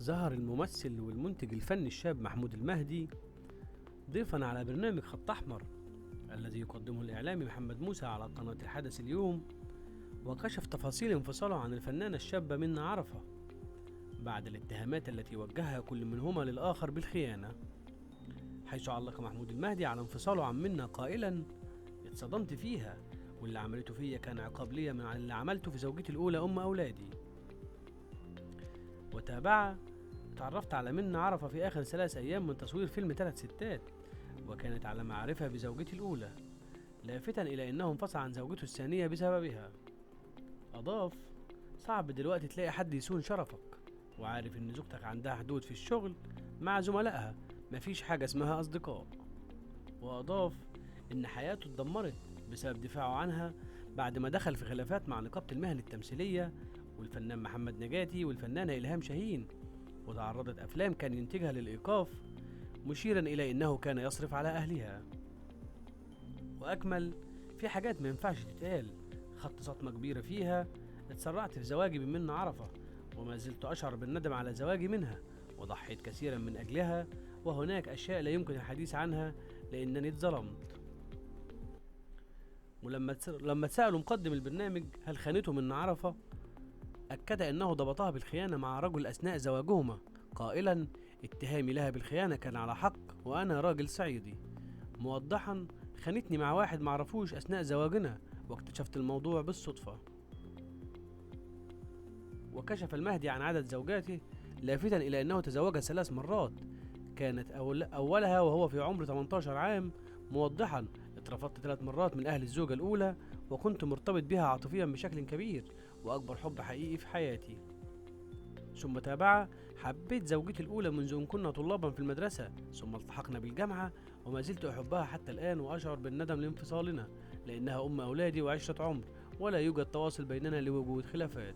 ظهر الممثل والمنتج الفني الشاب محمود المهدي ضيفا على برنامج خط أحمر الذي يقدمه الإعلامي محمد موسى على قناة الحدث اليوم، وكشف تفاصيل انفصاله عن الفنانة الشابة منى عرفة بعد الاتهامات التي وجهها كل منهما للآخر بالخيانة، حيث علق محمود المهدي على انفصاله عن منى قائلا: اتصدمت فيها، واللي عملته فيا كان عقاب ليا من اللي عملته في زوجتي الأولى أم أولادي. وتابع: اتعرفت على منى عرفة في آخر 3 أيام من تصوير فيلم 3 ستات، وكانت على معرفة بزوجتي الأولى، لافتا إلى أنه انفصل عن زوجته الثانية بسببها. أضاف: صعب دلوقتي تلاقي حد يصون شرفك، وعارف إن زوجتك عندها حدود في الشغل مع زملائها، مفيش حاجة اسمها أصدقاء. وأضاف إن حياته اتدمرت بسبب دفاعه عنها بعد ما دخل في خلافات مع نقابة المهن التمثيلية والفنان محمد نجاتي والفنانة إلهام شاهين، وتعرضت أفلام كان ينتجها للإيقاف، مشيرا إلى أنه كان يصرف على أهلها. وأكمل: في حاجات ما ينفعش تتقال، خدت صدمة كبيرة فيها، اتسرعت في زواجي من منى عرفة، وما زلت أشعر بالندم على زواجي منها، وضحيت كثيرا من أجلها، وهناك أشياء لا يمكن الحديث عنها لأنني اتظلمت. لما اتسألوا مقدم البرنامج هل خانته منى عرفة، أكد أنه ضبطها بالخيانة مع رجل أثناء زواجهما، قائلا: اتهامي لها بالخيانة كان على حق، وأنا راجل صعيدي، موضحا: خانتني مع واحد معرفوش أثناء زواجنا، واكتشفت الموضوع بالصدفة. وكشف المهدي عن عدد زوجاته، لافتا إلى أنه تزوج 3 مرات، كانت أولها وهو في عمر 18 عام، موضحا: اترفضت 3 مرات من أهل الزوجة الأولى، وكنت مرتبط بها عاطفيا بشكل كبير، وأكبر حب حقيقي في حياتي. ثم تابع: حبيت زوجتي الأولى منذ أن كنا طلابا في المدرسة، ثم التحقنا بالجامعة، وما زلت أحبها حتى الآن، وأشعر بالندم لانفصالنا، لأنها أم أولادي وعشرة عمر، ولا يوجد تواصل بيننا لوجود خلافات.